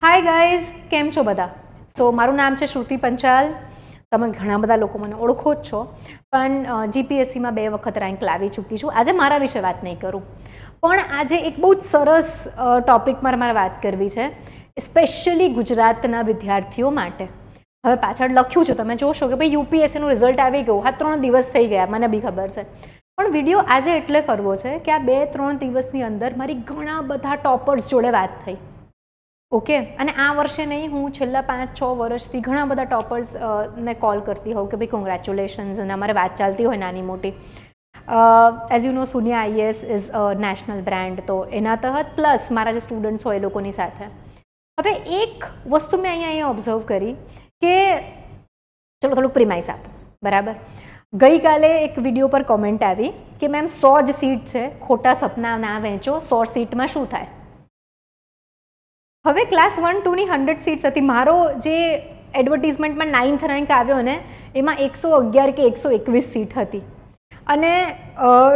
Hi guys, કેમ છો બધા? સો મારું નામ છે શ્રુતિ પંચાલ. તમે ઘણા બધા લોકો મને ઓળખો જ છો, પણ જીપીએસસીમાં 2 વખત રેન્ક લાવી ચૂકી છું. આજે મારા વિશે વાત નહીં કરું, પણ આજે એક બહુ જ સરસ ટોપિક મારે વાત કરવી છે, સ્પેશિયલી ગુજરાતના વિદ્યાર્થીઓ માટે. હવે પાછળ લખ્યું છે, તમે જોશો કે ભાઈ યુપીએસસીનું રિઝલ્ટ આવી ગયું. હા, 3 દિવસ થઈ ગયા, મને બી ખબર છે, પણ વિડીયો આજે એટલે કરવો છે કે આ 2-3 દિવસની અંદર મારી ઘણા બધા ટોપર્સ જોડે વાત થઈ. ઓકે, અને આ વર્ષે નહીં, હું છેલ્લા 5-6 વર્ષથી ઘણા બધા ટોપર્સ ને કોલ કરતી હોઉં કે ભાઈ કોંગ્રેચ્યુલેશન્સ, અને અમારે વાત ચાલતી હોય નાની મોટી. એઝ યુ નો, સુનિયા IAS is a national brand, તો એના તહત પ્લસ મારા જે સ્ટુડન્ટ્સ હોય એ લોકોની સાથે. હવે એક વસ્તુ મેં અહીંયા ઓબ્ઝર્વ કરી કે ચલો થોડુંક પ્રિમાઇસ આપો, બરાબર. ગઈકાલે એક વિડીયો પર કોમેન્ટ આવી કે મેમ 100 જ સીટ છે, ખોટા સપના ના વહેંચો, 100 સીટમાં શું થાય? હવે ક્લાસ 1-2ની 100 સીટ્સ હતી. મારો જે એડવર્ટિઝમેન્ટમાં 9th રેન્ક આવ્યો ને, એમાં 111 કે 121 સીટ હતી. અને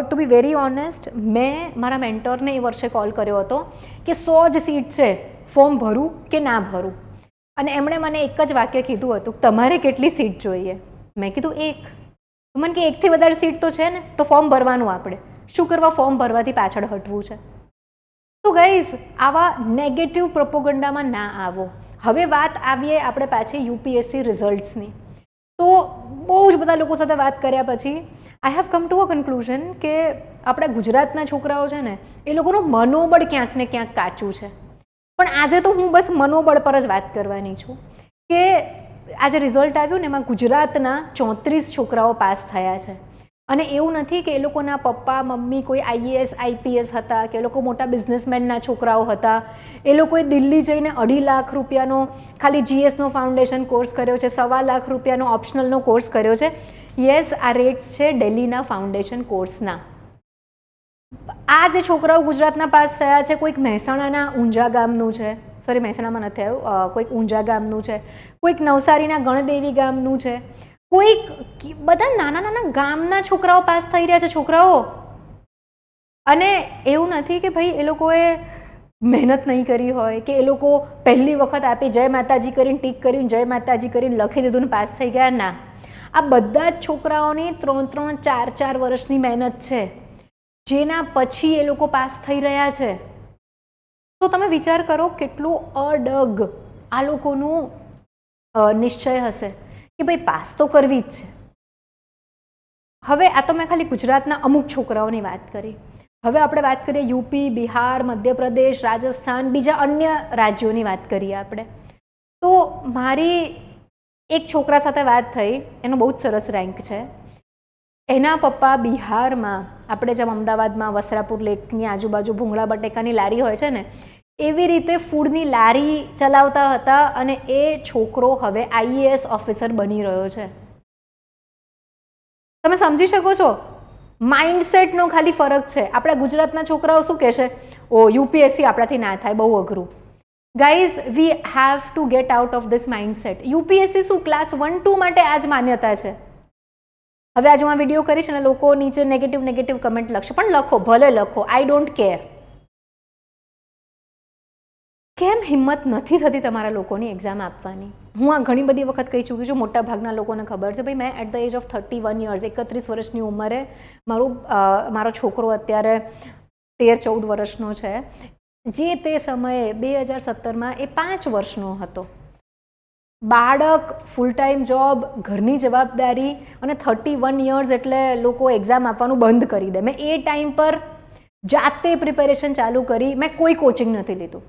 ટુ બી વેરી ઓનેસ્ટ, મેં મારા મેન્ટરને એ વર્ષે કોલ કર્યો હતો કે 100 જ સીટ છે, ફોર્મ ભરું કે ના ભરું? અને એમણે મને એક જ વાક્ય કીધું હતું, તમારે કેટલી સીટ જોઈએ? મેં કીધું 1. મને કે 1થી વધારે સીટ તો છે ને, તો ફોર્મ ભરવાનું. આપણે શું કરવા ફોર્મ ભરવાથી પાછળ હટવું છે? તો ગાઈઝ, આવા નેગેટિવ પ્રોપોગન્ડામાં ના આવો. હવે વાત આવીએ આપણે પાછી યુપીએસસી રિઝલ્ટ્સની. તો બહુ જ બધા લોકો સાથે વાત કર્યા પછી I have come to a conclusion કે આપણા ગુજરાતના છોકરાઓ છે ને, એ લોકોનું મનોબળ ક્યાંક ને ક્યાંક કાચું છે. પણ આજે તો હું બસ મનોબળ પર જ વાત કરવાની છું કે આજે રિઝલ્ટ આવ્યું ને, એમાં ગુજરાતના 34 છોકરાઓ પાસ થયા છે. અને એવું નથી કે એ લોકોના પપ્પા મમ્મી કોઈ આઈએએસ આઈપીએસ હતા, કે એ લોકો મોટા બિઝનેસમેનના છોકરાઓ હતા. એ લોકોએ દિલ્હી જઈને 2.5 લાખ રૂપિયાનો ખાલી જીએસનો ફાઉન્ડેશન કોર્સ કર્યો છે, 1.25 લાખ રૂપિયાનો ઓપ્શનલનો કોર્સ કર્યો છે. યસ, આ રેટ્સ છે દિલ્હીના ફાઉન્ડેશન કોર્સના. આ જે છોકરાઓ ગુજરાતના પાસ થયા છે, કોઈક મહેસાણાના ઊંઝા ગામનું છે, સોરી મહેસાણામાં નથી આવ્યું, કોઈક ઊંઝા ગામનું છે, કોઈક નવસારીના ગણદેવી ગામનું છે, કોઈક બધા નાના નાના ગામના છોકરાઓ પાસ થઈ રહ્યા છે છોકરાઓ. અને એવું નથી કે ભાઈ એ લોકોએ મહેનત નહીં કરી હોય, કે એ લોકો પહેલી વખત આપી જય માતાજી કરીને ટીક કર્યું, જય માતાજી કરીને લખી દીધું ને પાસ થઈ ગયા. ના, આ બધા જ છોકરાઓની 3-3, 4-4 વર્ષની મહેનત છે, જેના પછી એ લોકો પાસ થઈ રહ્યા છે. તો તમે વિચાર કરો કેટલું અડગ આ લોકોનું નિશ્ચય હશે કે ભાઈ પાસ તો કરવી જ છે. હવે આ તો મેં ખાલી ગુજરાતના અમુક છોકરાઓની વાત કરી. હવે આપણે વાત કરીએ યુપી, બિહાર, મધ્યપ્રદેશ, રાજસ્થાન, બીજા અન્ય રાજ્યોની વાત કરીએ આપણે. તો મારી એક છોકરા સાથે વાત થઈ, એનો બહુ જ સરસ રેન્ક છે. એના પપ્પા બિહારમાં, આપણે જેમ અમદાવાદમાં વસ્ત્રાપુર લેકની આજુબાજુ ભૂંગળા બટેકાની લારી હોય છે ને, એવી રીતે ફૂડની લારી ચલાવતા હતા. અને એ છોકરો હવે આઈએએસ ઓફિસર બની રહ્યો છે. તમે સમજી શકો છો, માઇન્ડસેટનો ખાલી ફરક છે. આપણા ગુજરાતના છોકરાઓ શું કહેશે? ઓ, યુપીએસસી આપણાથી ના થાય, બહુ અઘરું. Guys, we have to get out of this mindset. UPSC શું ક્લાસ 1-2 માટે આ જ માન્યતા છે. હવે આજે હું આ વિડીયો કરીશ અને લોકો નીચે નેગેટિવ કમેન્ટ લખશે, પણ લખો, ભલે લખો, આઈ ડોન્ટ કેર. કેમ હિંમત નથી થતી તમારા લોકોની એક્ઝામ આપવાની? હું આ ઘણી બધી વખત કહી ચૂકી છું, મોટા ભાગના લોકોને ખબર છે. ભાઈ, મેં at the age of 31 years, 31 વર્ષની ઉંમરે મારો છોકરો અત્યારે 13-14 વર્ષનો છે. જે તે સમયે 2017માં એ 5 વર્ષનો હતો. બાળક, ફૂલ ટાઈમ જોબ, ઘરની જવાબદારી, અને 31 યર્સ એટલે લોકો એક્ઝામ આપવાનું બંધ કરી દે. મેં એ ટાઈમ પર જાતે પ્રિપેરેશન ચાલુ કરી. મેં કોઈ કોચિંગ નથી લીધું.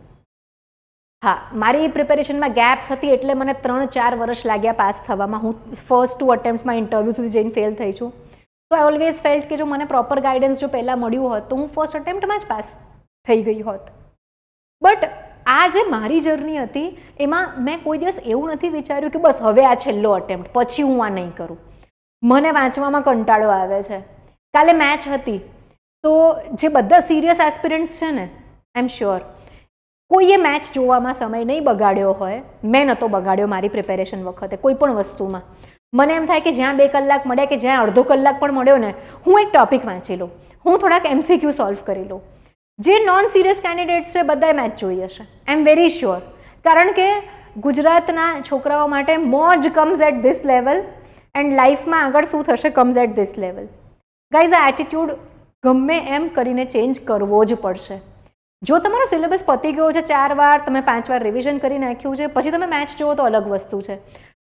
હા, મારી પ્રિપેરેશનમાં ગેપ્સ હતી એટલે મને 3-4 વર્ષ લાગ્યા પાસ થવામાં. હું ફર્સ્ટ 2 અટેમ્પ્ટ્સમાં ઇન્ટરવ્યૂ સુધી જઈને ફેલ થઈ છું. તો આઈ ઓલવેઝ ફેલ્ટ કે જો મને પ્રોપર ગાઈડન્સ જો પહેલાં મળ્યું હોત તો હું ફર્સ્ટ અટેમ્પ્ટમાં જ પાસ થઈ ગઈ હોત. બટ આ જે મારી જર્ની હતી, એમાં મેં કોઈ દિવસ એવું નથી વિચાર્યું કે બસ હવે આ છેલ્લો અટેમ્પ્ટ, પછી હું આ નહીં કરું. મને વાંચવામાં કંટાળો આવે છે. કાલે મેચ હતી, તો જે બધા સિરિયસ એસ્પિરન્ટ્સ છે ને, આઈ એમ શ્યોર કોઈએ મેચ જોવામાં સમય નહીં બગાડ્યો હોય. મેં નહોતો બગાડ્યો મારી પ્રિપેરેશન વખતે કોઈ પણ વસ્તુમાં. મને એમ થાય કે જ્યાં 2 કલાક મળ્યા, કે જ્યાં અડધો કલાક પણ મળ્યો ને, હું એક ટોપિક વાંચી લઉં, હું થોડાક MCQ સોલ્વ કરી લઉં. જે નોન સિરિયસ કેન્ડિડેટ્સ છે બધાએ મેચ જોઈ હશે, આઈ એમ વેરી શ્યોર. કારણ કે ગુજરાતના છોકરાઓ માટે મોજ comes at this level and લાઈફમાં આગળ શું થશે comes at this level. Guys, આ એટીટ્યૂડ ગમે એમ કરીને ચેન્જ કરવો જ પડશે. જો તમારો સિલેબસ પતી ગયો છે 4 વાર, તમે 5 વાર રિવિઝન કરી નાખ્યું છે, પછી તમે મેચ જુઓ તો અલગ વસ્તુ છે.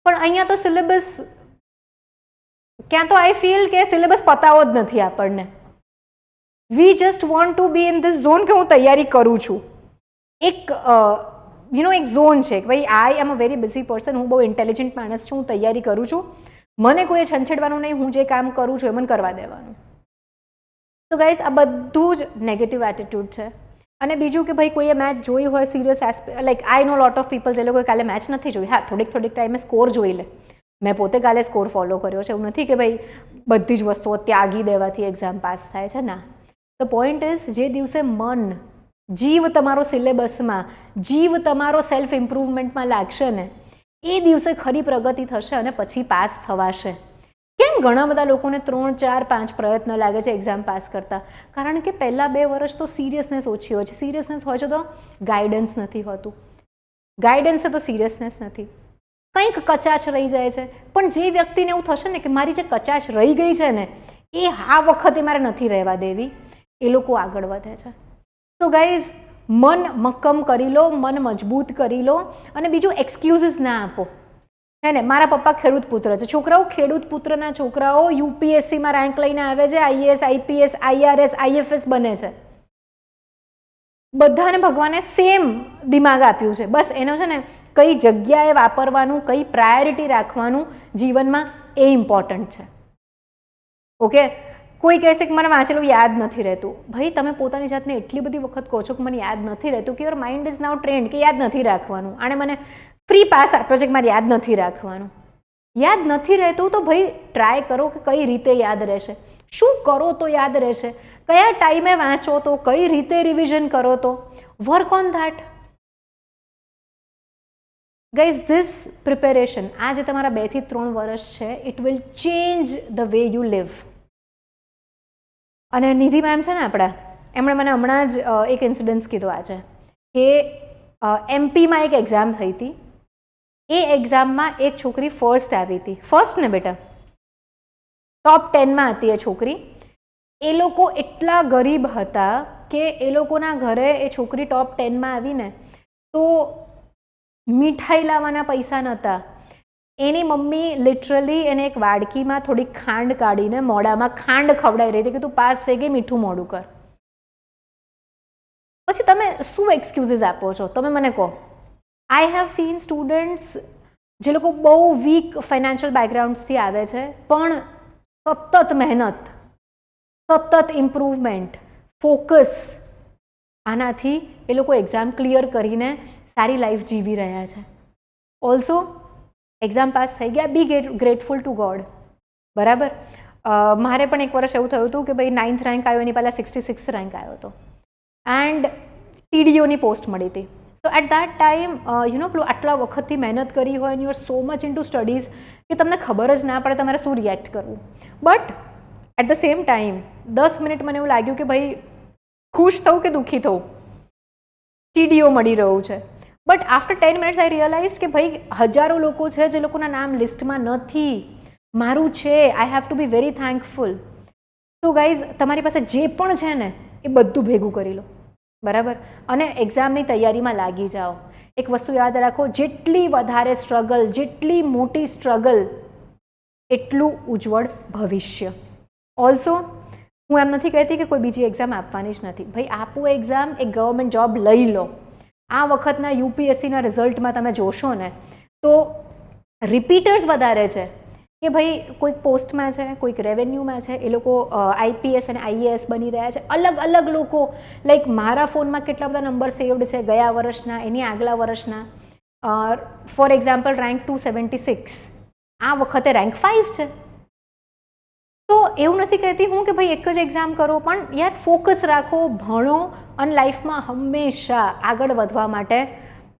પણ અહીંયા તો સિલેબસ ક્યાં તો આઈ ફીલ કે સિલેબસ પતાવો જ નથી આપણને. We just want to B in this zone કે હું તૈયારી કરું છું. એક એક ઝોન છે કે ભાઈ આઈ એમ અ વેરી બિઝી પર્સન, હું બહુ ઇન્ટેલિજન્ટ માણસ છું, હું તૈયારી કરું છું, મને કોઈએ છંછેડવાનું નહીં, હું જે કામ કરું છું એ મને કરવા દેવાનું. તો ગાઈઝ, આ બધું જ નેગેટિવ એટીટ્યૂડ છે. અને બીજું કે ભાઈ કોઈએ મેચ જોઈ હોય serious like I know lot of people જે લોકોએ કાલે મેચ નથી જોઈ, હા થોડીક ટાઈમે સ્કોર જોઈ લે. મેં પોતે કાલે સ્કોર ફોલો કર્યો છે. એવું નથી કે ભાઈ બધી જ વસ્તુઓ ત્યાગી દેવાથી એક્ઝામ પાસ થાય છે, ના. ધ પોઈન્ટ ઇઝ, જે દિવસે મન, જીવ તમારો સિલેબસમાં, જીવ તમારો સેલ્ફ ઇમ્પ્રુવમેન્ટમાં લાગશે ને, એ દિવસે ખરી પ્રગતિ થશે અને પછી પાસ થવાશે. કેમ ઘણા બધા લોકોને 3, 4, 5 પ્રયત્ન લાગે છે એક્ઝામ પાસ કરતા? કારણ કે પહેલાં 2 વર્ષ તો સિરિયસનેસ ઓછી હોય છે. સિરિયસનેસ હોય છે તો ગાઈડન્સ નથી હોતું, ગાઈડન્સ છે તો સિરિયસનેસ નથી, કંઈક કચાશ રહી જાય છે. પણ જે વ્યક્તિને એવું થશે ને કે મારી જે કચાશ રહી ગઈ છે ને એ આ વખતે મારે નથી રહેવા દેવી, એ લોકો આગળ વધે છે. તો ગાઈઝ, મન મક્કમ કરી લો, મન મજબૂત કરી લો. અને બીજું, એક્સક્યુઝિસ ના આપો. હે ને, મારા પપ્પા ખેડૂત પુત્ર છે. છોકરાઓ, ખેડૂત પુત્રના છોકરાઓ યુપીએસસીમાં રેન્ક લઈને આવે છે, આઈએએસ, આઈપીએસ, આઈઆરએસ, આઈએફએસ બને છે. બધાને ભગવાને સેમ દિમાગ આપ્યું છે, બસ એનો છે ને કઈ જગ્યાએ વાપરવાનું, કઈ પ્રાયોરિટી રાખવાનું જીવનમાં, એ ઇમ્પોર્ટન્ટ છે. ઓકે, કોઈ કહેશે કે મને વાંચેલું યાદ નથી રહેતું. ભાઈ, તમે પોતાની જાતને એટલી બધી વખત કહો છો કે મને યાદ નથી રહેતું કે your mind is now trend કે યાદ નથી રાખવાનું. આણે મને ફ્રી પાસ આપ્યો છે કે મારે યાદ નથી રાખવાનું. યાદ નથી રહેતું તો ભાઈ ટ્રાય કરો કે કઈ રીતે યાદ રહેશે, શું કરો તો યાદ રહેશે, કયા ટાઈમે વાંચો તો, કઈ રીતે રિવિઝન કરો તો, work on that. Guys, this preparation, આ જે તમારા 2 થી 3 વર્ષ છે, it will change the way you live. અને નિધિ મેમ છે ને આપણા, એમણે મને હમણાં જ એક ઇન્સિડન્સ કીધો આજે કે એમપીમાં એક એક્ઝામ થઈ હતી. એ એક્ઝામમાં એક છોકરી ફર્સ્ટ આવી હતી. ફર્સ્ટ ને બેટા, ટોપ 10માં હતી એ છોકરી. એ લોકો એટલા ગરીબ હતા કે એ લોકોના ઘરે એ છોકરી ટોપ 10માં આવીને તો મીઠાઈ લાવવાના પૈસા નહોતા. એની મમ્મી લિટરલી એને એક વાડકીમાં થોડીક ખાંડ કાઢીને મોઢામાં ખાંડ ખવડાવી રહી હતી કે તું પાસ થઈ ગઈ, મીઠું મોઢું કર. પછી તમે શું એક્સક્યુઝિસ આપો છો? તમે મને કહો. આઈ હેવ સીન સ્ટુડન્ટ્સ જે લોકો બહુ વીક ફાઇનાન્શિયલ બેકગ્રાઉન્ડ્સથી આવે છે, પણ સતત મહેનત, સતત ઇમ્પ્રુવમેન્ટ, ફોકસ, આનાથી એ લોકો એક્ઝામ ક્લિયર કરીને સારી લાઈફ જીવી રહ્યા છે. ઓલ્સો એક્ઝામ પાસ થઈ ગયા, બી ગ્રેટફુલ ટુ ગોડ. બરાબર. મારે પણ એક વર્ષ એવું થયું હતું કે ભાઈ 9th રેન્ક આવ્યો, એની પહેલાં 66th રેન્ક આવ્યો હતો એન્ડ ટીડીઓની પોસ્ટ મળી હતી. તો એટ દેટ ટાઈમ પેલું આટલા વખતથી મહેનત કરી હોય, you are so much into studies કે તમને ખબર જ ના પડે તમારે શું રિએક્ટ કરવું. But at the same time 10 minute મને એવું લાગ્યું કે ભાઈ ખુશ થવું કે દુઃખી થવું, ટીડીઓ મળી રહ્યું છે. But after 10 minutes I realise કે ભાઈ હજારો લોકો છે જે લોકોના નામ લિસ્ટમાં નથી, મારું છે, I have to be very thankful. તો ગાઈઝ, તમારી પાસે જે પણ છે ને એ બધું ભેગું કરી લો. બરાબર. અને એક્ઝામની તૈયારીમાં લાગી જાઓ. એક વસ્તુ યાદ રાખો, જેટલી વધારે સ્ટ્રગલ, જેટલી મોટી સ્ટ્રગલ, એટલું ઉજ્જવળ ભવિષ્ય. ઓલ્સો હું એમ નથી કહેતી કે કોઈ બીજી એક્ઝામ આપવાની જ નથી. ભાઈ આપો એક્ઝામ, એક ગવર્મેન્ટ જોબ લઈ લો. આ વખતના યુપીએસસીના રિઝલ્ટમાં તમે જોશો ને તો રિપીટર્સ વધારે છે કે ભાઈ કોઈક પોસ્ટમાં છે, કોઈક રેવન્યુમાં છે, એ લોકો આઈપીએસ અને આઈએએસ બની રહ્યા છે. અલગ અલગ લોકો, લાઈક મારા ફોનમાં કેટલા બધા નંબર સેવડ છે ગયા વર્ષના, એની આગલા વર્ષના. ફોર એક્ઝામ્પલ રેન્ક 276, આ વખતે રેન્ક 5 છે. તો એવું નથી કહેતી હું કે ભાઈ એક જ એક્ઝામ કરો, પણ યાર ફોકસ રાખો, ભણો અને લાઈફમાં હંમેશા આગળ વધવા માટે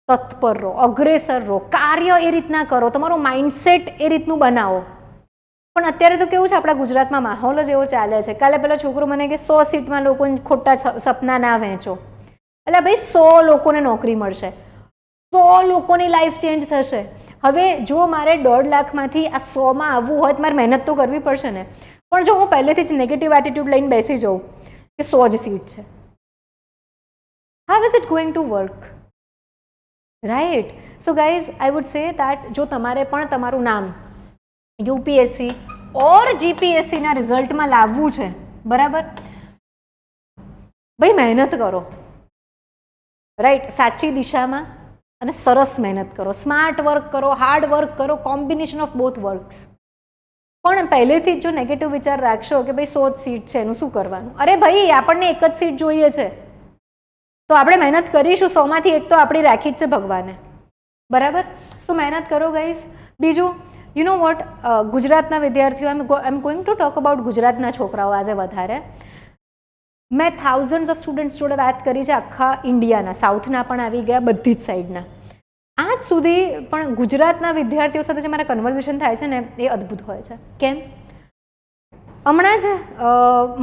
તત્પર રહો, અગ્રેસર રહો, કાર્ય એ રીતના કરો, તમારો માઇન્ડસેટ એ રીતનું બનાવો. પણ અત્યારે તો કેવું છે, આપણા ગુજરાતમાં માહોલ જ એવો ચાલે છે. કાલે પેલો છોકરો મને કે 100 સીટમાં લોકોને ખોટા સપના ના વહેંચો. એટલે ભાઈ 100 લોકોને નોકરી મળશે, 100 લોકોની લાઈફ ચેન્જ થશે. હવે જો મારે 1.5 લાખમાંથી આ 100માં આવવું હોય તો મારે મહેનત તો કરવી પડશે ને. પણ જો હું પહેલેથી જ નેગેટિવ એટીટ્યુડ લઈને બેસી જાઉં કે 100 જ સીટ છે, how is it going to work, right? So guys, I would say that જો તમારે પણ તમારું નામ યુપીએસસી ઓર જીપીએસસીના રિઝલ્ટમાં લાવવું છે, બરાબર, ભાઈ મહેનત કરો, રાઈટ, સાચી દિશામાં, અને સરસ મહેનત કરો, સ્માર્ટ વર્ક કરો, હાર્ડ વર્ક કરો, કોમ્બિનેશન ઓફ બોથ વર્ક્સ. પણ પહેલેથી જ જો નેગેટિવ વિચાર રાખશો કે ભાઈ 100 જ સીટ છે એનું શું કરવાનું, અરે ભાઈ આપણને એક જ સીટ જોઈએ છે તો આપણે મહેનત કરીશું, 100માંથી એક તો આપણી રાખી જ છે ભગવાને, બરાબર. સો મહેનત કરો ગાઈઝ. બીજું, યુ નો વોટ, ગુજરાતના વિદ્યાર્થીઓ, I am going to talk about ગુજરાતના છોકરાઓ આજે વધારે. મેં થાઉઝન્ડ્સ ઓફ સ્ટુડન્ટ્સ જોડે વાત કરી છે, આખા ઇન્ડિયાના, સાઉથના પણ આવી ગયા, બધી જ સાઈડના. આજ સુધી પણ ગુજરાતના વિદ્યાર્થીઓ સાથે જે મારા કન્વર્ઝેશન થાય છે ને એ અદ્ભુત હોય છે. કેમ? હમણાં જ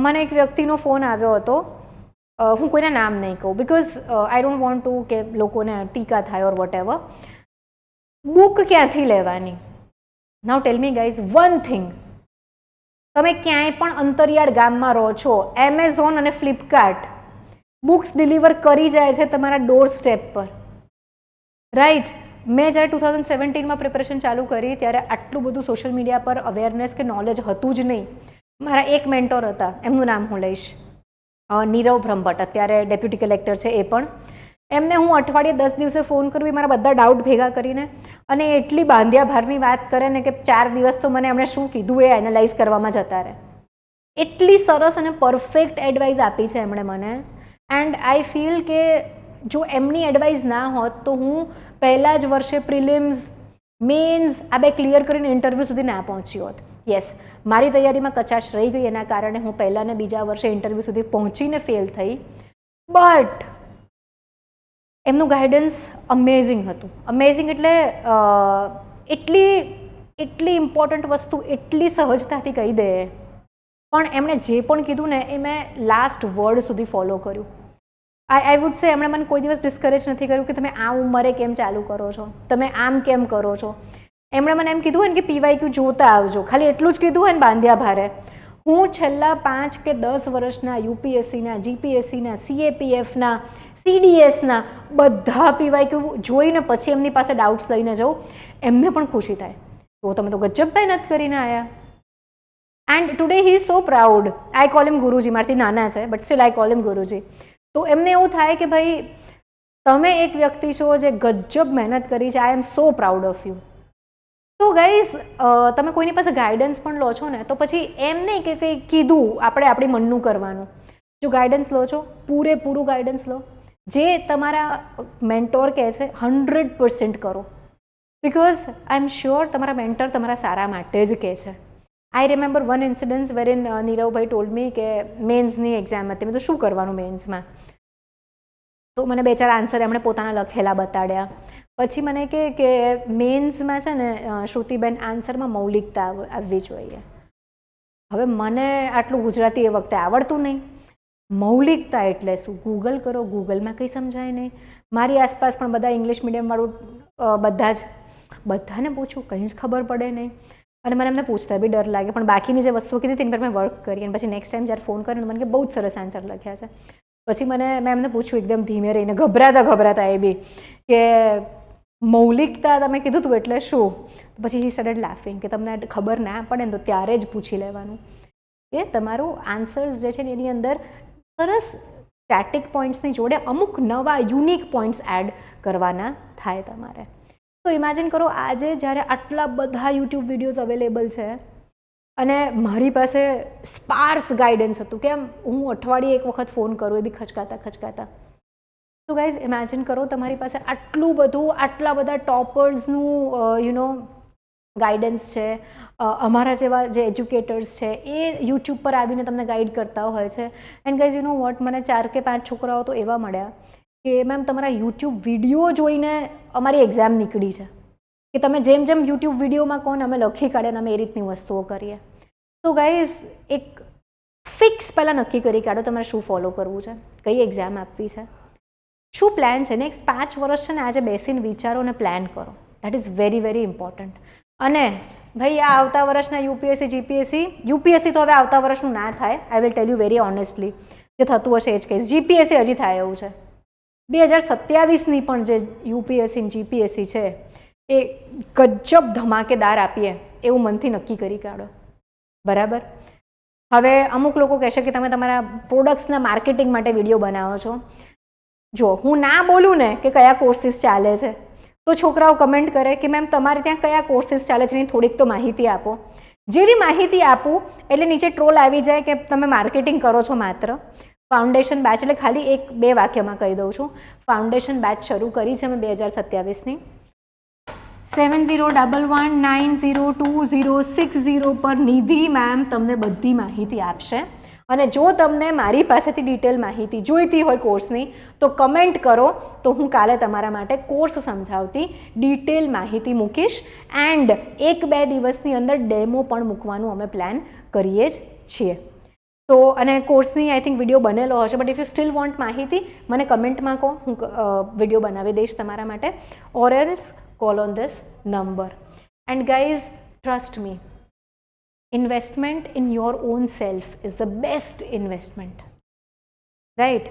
મને એક વ્યક્તિનો ફોન આવ્યો હતો, હું કોઈના નામ નહીં કહું because I don't want to કે લોકોને ટીકા થાય ઓર વોટ એવર. બુક ક્યાંથી લેવાની? નાઉ ટેલ મી ગાઈઝ વન થિંગ, તમે ક્યાંય પણ અંતરિયાળ ગામમાં રહો છો, એમેઝોન અને ફ્લિપકાર્ટ બુક્સ ડિલિવર કરી જાય છે તમારા ડોર સ્ટેપ પર, રાઈટ. મેં જ્યારે 2017માં પ્રિપરેશન ચાલુ કરી ત્યારે આટલું બધું સોશિયલ મીડિયા પર અવેરનેસ કે નોલેજ હતું જ નહીં. મારા એક મેન્ટોર હતા, એમનું નામ હું લઈશ, નીરવ બ્રહ્મભટ્ટ, અત્યારે ડેપ્યુટી કલેક્ટર છે એ પણ. એમને હું અઠવાડિયે 10 દિવસે ફોન કરું, એ મારા બધા ડાઉટ ભેગા કરીને, અને એટલી બાંધ્યા ભારની વાત કરે ને કે 4 દિવસ તો મને એમણે શું કીધું એ એનાલાઇઝ કરવામાં જતા રહે. એટલી સરસ અને પરફેક્ટ એડવાઇસ આપી છે એમણે મને. એન્ડ આઈ ફીલ કે જો એમની એડવાઇસ ના હોત તો હું પહેલાં જ વર્ષે પ્રિલિમ્સ, મેન્સ આ બે ક્લિયર કરીને ઇન્ટરવ્યૂ સુધી ના પહોંચી હોત. યસ, મારી તૈયારીમાં કચાશ રહી ગઈ, એના કારણે હું પહેલાં ને બીજા વર્ષે ઇન્ટરવ્યૂ સુધી પહોંચીને ફેલ થઈ. બટ એમનું ગાઈડન્સ અમેઝિંગ હતું. અમેઝિંગ એટલે એટલી ઇમ્પોર્ટન્ટ વસ્તુ એટલી સહજતાથી કહી દે, પણ એમણે જે પણ કીધું ને એ મેં લાસ્ટ વર્ડ સુધી ફોલો કર્યું. આઈ વુડ સે એમણે મને કોઈ દિવસ ડિસ્કરેજ નથી કર્યું કે તમે આ ઉંમરે કેમ ચાલુ કરો છો, તમે આમ કેમ કરો છો. એમણે મને એમ કીધું હોય ને કે પીવાયક્યુ જોતા આવજો, ખાલી એટલું જ કીધું હોય ને બાંધ્યા ભારે. હું છેલ્લા 5 કે 10 વર્ષના યુપીએસસીના, જીપીએસસીના, સીએપીએફના, સીડીએસના બધા પીવાયક્યુ જોઈને પછી એમની પાસે ડાઉટ્સ લઈને જાઉં, એમને પણ ખુશી થાય તો તમે તો ગજબ મહેનત કરીને આવ્યા. And today he is so proud. I call him Guruji, મારાથી નાના છે but still I call him Guruji. તો એમને એવું થાય કે ભાઈ તમે એક વ્યક્તિ છો જે ગજબ મહેનત કરી છે, આઈ એમ સો પ્રાઉડ ઓફ યુ. તો ગાઈઝ, તમે કોઈની પાસે ગાઈડન્સ પણ લો છો ને તો પછી એમ નહીં કે કંઈ કીધું આપણે આપણી મનનું કરવાનું. જો ગાઈડન્સ લો છો, પૂરેપૂરું ગાઈડન્સ લો, જે તમારા મેન્ટોર કહે છે 100% કરો, બિકોઝ આઈ એમ શ્યોર તમારા મેન્ટર તમારા સારા માટે જ કહે છે. I remember one incidence wherein Niravbhai told me કે મેન્સની એક્ઝામ હતી. મેં તો શું કરવાનું મેન્સમાં, તો મને 2-4 આન્સર એમણે પોતાના લખેલા બતાડ્યા. પછી મને કે મેન્સમાં છે ને શ્રુતિબેન, આન્સરમાં મૌલિકતા આવવી જોઈએ. હવે મને આટલું ગુજરાતી એ વખતે આવડતું નહીં. મૌલિકતા એટલે શું? ગૂગલ કરો, ગૂગલમાં કંઈ સમજાય નહીં. મારી આસપાસ પણ બધા ઇંગ્લિશ મીડિયમવાળું બધાને પૂછું, કંઈ જ ખબર પડે નહીં. અને મને એમને પૂછતા બી ડર લાગે, પણ બાકીની જે વસ્તુઓ કીધી તેની પર મેં વર્ક કરી. અને પછી નેક્સ્ટ ટાઈમ જ્યારે ફોન કર્યો મને કે બહુ જ સરસ આન્સર લખ્યા છે. પછી મેં એમને પૂછ્યું એકદમ ધીમે રહીને, ગભરાતા એ બી, કે મૌલિકતા તમે કીધું હતું એટલે શું? પછી હી સ્ટાર્ટેડ લાફિંગ કે તમને ખબર ના પડે ને તો ત્યારે જ પૂછી લેવાનું. એ તમારું આન્સર્સ જે છે ને એની અંદર સરસ સ્ટેટિક પોઈન્ટ્સની જોડે અમુક નવા યુનિક પોઈન્ટ્સ એડ કરવાના થાય તમારે. તો ઇમેજિન કરો આજે જ્યારે આટલા બધા યુટ્યુબ વિડીયોઝ અવેલેબલ છે અને મારી પાસે સ્પાર્સ ગાઈડન્સ હતું, કેમ હું અઠવાડિયે એક વખત ફોન કરું એ બી ખચકાતા. તો ગાઈઝ ઇમેજિન કરો તમારી પાસે આટલું બધું, આટલા બધા ટોપર્સનું ગાઈડન્સ છે. અમારા જેવા જે એજ્યુકેટર્સ છે એ યુટ્યુબ પર આવીને તમને ગાઈડ કરતા હોય છે. And guys you know what, મને 4 કે 5 છોકરાઓ તો એવા મળ્યા કે મેમ તમારા યુટ્યુબ વિડીયો જોઈને અમારી એક્ઝામ નીકળી છે, કે તમે જેમ યુટ્યુબ વિડીયોમાં કહો ને અમે લખી કાઢીએ ને અમે એ રીતની વસ્તુઓ કરીએ. તો ગાઈઝ એક ફિક્સ પહેલાં નક્કી કરી કાઢો તમારે શું ફોલો કરવું છે, કઈ એક્ઝામ આપવી છે. શું પ્લાન છે નેક્સ્ટ 5 વર્ષ છે ને આજે બેસીને વિચારો અને પ્લાન કરો. That is very very important. અને ભાઈ આ આવતા વર્ષના યુપીએસસી જીપીએસસી તો હવે આવતા વર્ષનું ના થાય. I will tell you very honestly, જે થતું હશે એ જ કહીશ. જીપીએસસી હજી થાય એવું છે. 2027ની પણ જે યુપીએસસી જીપીએસસી છે એ ગજબ ધમાકેદાર આપીએ એવું મનથી નક્કી કરી કાઢો. બરાબર. હવે અમુક લોકો કહેશે કે તમે તમારા પ્રોડક્ટ્સના માર્કેટિંગ માટે વિડીયો બનાવો છો. જો હું ના બોલું ને કે કયા કોર્સિસ ચાલે છે તો છોકરાઓ કમેન્ટ કરે કે મેમ તમારે ત્યાં કયા કોર્સિસ ચાલે છે એની થોડીક તો માહિતી આપો. જેવી માહિતી આપું એટલે નીચે ટ્રોલ આવી જાય કે તમે માર્કેટિંગ કરો છો માત્ર. ફાઉન્ડેશન બેચ એટલે ખાલી 1-2 વાક્યમાં કહી દઉં છું. ફાઉન્ડેશન બેચ શરૂ કરી છે મેં 2027ની. 7011902060 પર નિધિ મેમ તમને બધી માહિતી આપશે. અને જો તમને મારી પાસેથી ડિટેલ માહિતી જોઈતી હોય કોર્સની તો કમેન્ટ કરો, તો હું કાલે તમારા માટે કોર્સ સમજાવતી ડિટેલ માહિતી મૂકીશ. એન્ડ 1-2 દિવસની અંદર ડેમો પણ મૂકવાનું અમે પ્લાન કરીએ જ છીએ. તો અને કોર્સની આઈ થિંક વિડીયો બનેલો હશે, but if you steel want માહિતી મને કમેન્ટમાં કહો, હું વિડીયો બનાવી દઈશ તમારા માટે. Or else call on this number. And guys, trust me, investment in your own self is the best investment, right?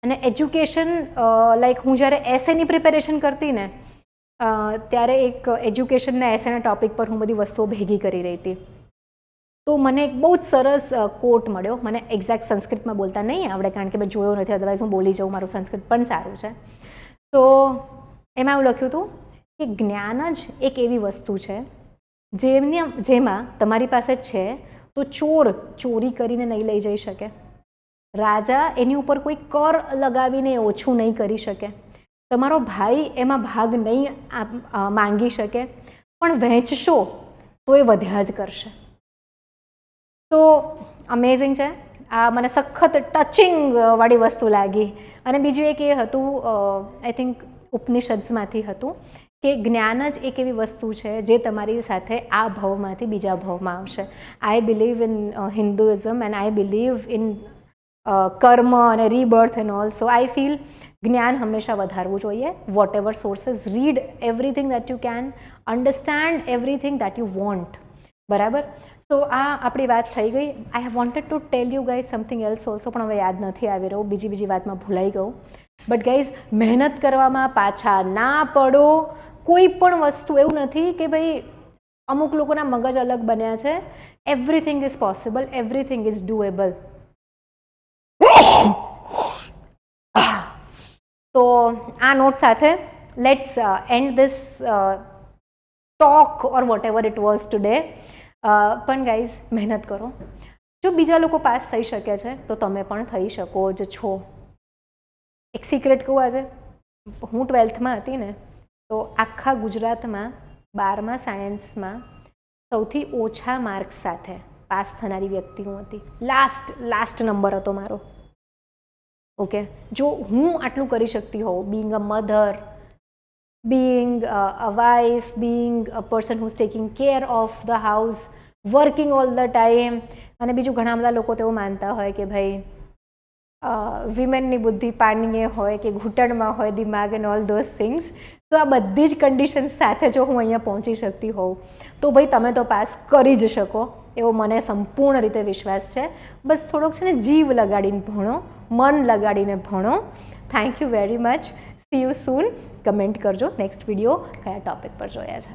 અને એજ્યુકેશન લાઈક હું જ્યારે એસેની પ્રિપેરેશન કરતી ને ત્યારે એક એજ્યુકેશનના એસેના ટોપિક પર હું બધી વસ્તુઓ ભેગી કરી રહી હતી. તો મને એક બહુ જ સરસ કોટ મળ્યો. મને એક્ઝેક્ટ સંસ્કૃતમાં બોલતા નહીં આવડે કારણ કે મેં જોયો નથી, અદરવાઇઝ હું બોલી જાઉં, મારું સંસ્કૃત પણ સારું છે. તો એમાં એવું લખ્યું હતું કે જ્ઞાન જ એક એવી વસ્તુ છે જેમાં તમારી પાસે છે તો ચોર ચોરી કરીને નહીં લઈ જઈ શકે, રાજા એની ઉપર કોઈ કર લગાવીને ઓછું નહીં કરી શકે, તમારો ભાઈ એમાં ભાગ નહીં માંગી શકે, પણ વહેંચશો તો એ વધ્યા જ કરશે. તો અમેઝિંગ છે આ, મને સખત ટચિંગ વાળી વસ્તુ લાગી. અને બીજું એક એ હતું, આઈ થિંક ઉપનિષદ્સમાંથી હતું કે જ્ઞાન જ એક એવી વસ્તુ છે જે તમારી સાથે આ ભવમાંથી બીજા ભવમાં આવશે. I believe in Hinduism and I believe in karma અને rebirth and all. So I feel જ્ઞાન હંમેશા વધારવું જોઈએ. Whatever sources, read everything that you can, understand everything that you want. બરાબર. તો આ આપણી વાત થઈ ગઈ. I wanted to tell you guys something else also, પણ હવે યાદ નથી આવી રહ્યું, બીજી વાતમાં ભૂલાઈ ગયું. બટ ગાઈઝ, મહેનત કરવામાં પાછા ના પડો. કોઈ પણ વસ્તુ એવું નથી કે ભાઈ અમુક લોકોના મગજ અલગ બન્યા છે. Everything is possible, everything is doable. તો આ નોટ સાથે let's end this talk or whatever it was today. પણ ગાઈઝ, મહેનત કરો. જો બીજા લોકો પાસ થઈ શકે છે તો તમે પણ થઈ શકો જ છો. એક સિક્રેટ કહું, આજે હું 12થમાં હતી ને તો આખા ગુજરાતમાં 12મા સાયન્સમાં સૌથી ઓછા માર્ક્સ સાથે પાસ થનારી વ્યક્તિ હું હતી. લાસ્ટ નંબર હતો મારો. ઓકે, જો હું આટલું કરી શકતી હોઉં, being a mother, being a wife, being a person who's taking care of the house, working all the time. અને બીજું ઘણા બધા લોકો તેવું માનતા હોય કે ભાઈ વિમેનની બુદ્ધિ પાણીએ હોય કે ઘૂંટણમાં હોય દિમાગ એન્ડ ઓલ ધોઝ થિંગ્સ. તો આ બધી જ કન્ડિશન્સ સાથે જો હું અહીંયા પહોંચી શકતી હોઉં તો ભાઈ તમે તો પાસ કરી જ શકો એવો મને સંપૂર્ણ રીતે વિશ્વાસ છે. બસ થોડોક છે ને જીવ લગાડીને ભણો, મન લગાડીને ભણો. Thank you very much. C you soon. Comment કરજો નેક્સ્ટ વિડીયો કયા ટોપિક પર જોયા છે.